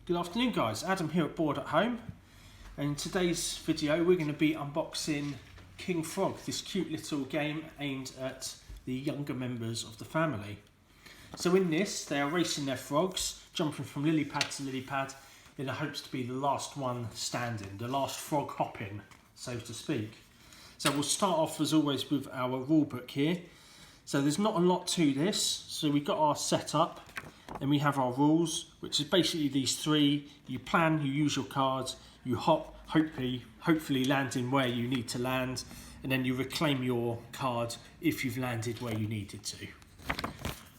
Good afternoon guys, Adam here at Board at Home, and in today's video we're going to be unboxing King Frog, this cute little game aimed at the younger members of the family. So in this they are racing their frogs, jumping from lily pad to lily pad in the hopes to be the last one standing, the last frog hopping, so to speak. So we'll start off as always with our rule book here. So there's not a lot to this, so we've got our setup. Then we have our rules, which is basically these three. You plan, you use your cards, you hop, hopefully landing where you need to land, and then you reclaim your card if you've landed where you needed to.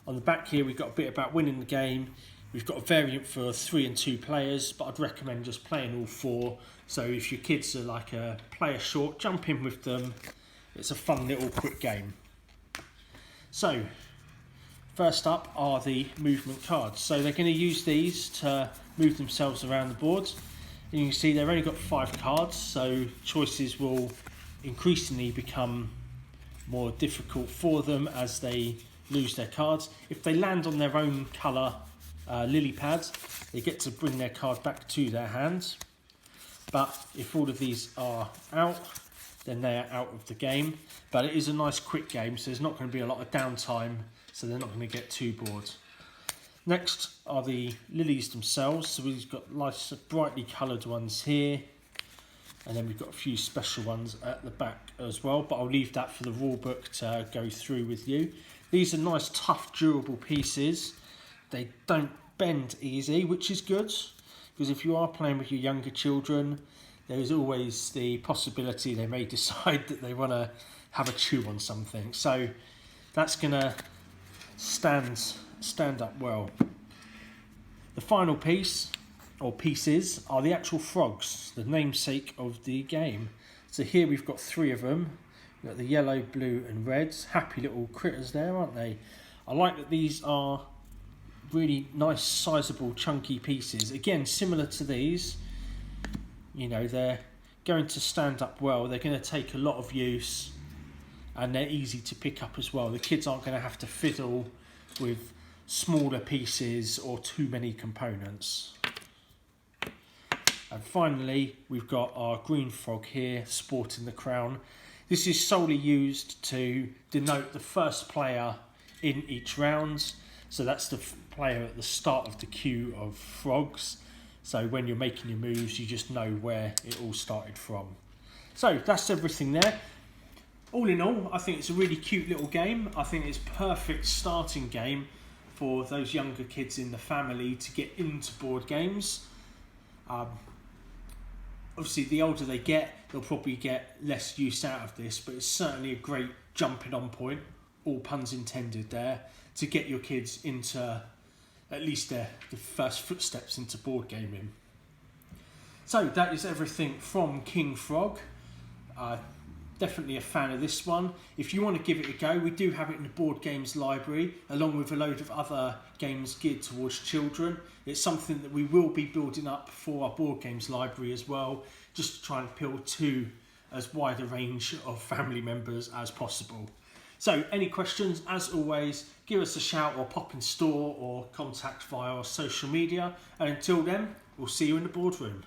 On the back here we've got a bit about winning the game. We've got a variant for 3 and 2 players, but I'd recommend just playing all 4. So if your kids are like a player short, jump in with them. It's a fun little quick game. So first up are the movement cards. So they're going to use these to move themselves around the board. And you can see they've only got 5 cards, so choices will increasingly become more difficult for them as they lose their cards. If they land on their own colour lily pads, they get to bring their card back to their hands. But if all of these are out, then they are out of the game. But it is a nice quick game, so there's not going to be a lot of downtime, so they're not going to get too bored. Next are the lilies themselves. So we've got nice brightly coloured ones here, and then we've got a few special ones at the back as well, but I'll leave that for the rule book to go through with you. These are nice, tough, durable pieces. They don't bend easy, which is good, because if you are playing with your younger children, there is always the possibility they may decide that they want to have a chew on something. So that's going to stand up well. The final piece, or pieces, are the actual frogs, the namesake of the game. So here we've got 3 of them. We've got the yellow, blue and red. Happy little critters there, aren't they? I like that these are really nice, sizable, chunky pieces. Again, similar to these, you know, they're going to stand up well. They're going to take a lot of use, and they're easy to pick up as well. The kids aren't going to have to fiddle with smaller pieces or too many components. And finally, we've got our green frog here, sporting the crown. This is solely used to denote the first player in each round. So that's the player at the start of the queue of frogs. So when you're making your moves, you just know where it all started from. So that's everything there. All in all, I think it's a really cute little game. I think it's a perfect starting game for those younger kids in the family to get into board games. Obviously, the older they get, they'll probably get less use out of this, but it's certainly a great jumping on point, all puns intended there, to get your kids into at least the first footsteps into board gaming. So that is everything from King Frog. Definitely a fan of this one. If you want to give it a go, we do have it in the board games library, along with a load of other games geared towards children. It's something that we will be building up for our board games library as well, just to try and appeal to as wide a range of family members as possible. So any questions, as always, give us a shout or pop in store or contact via our social media. And until then, we'll see you in the boardroom.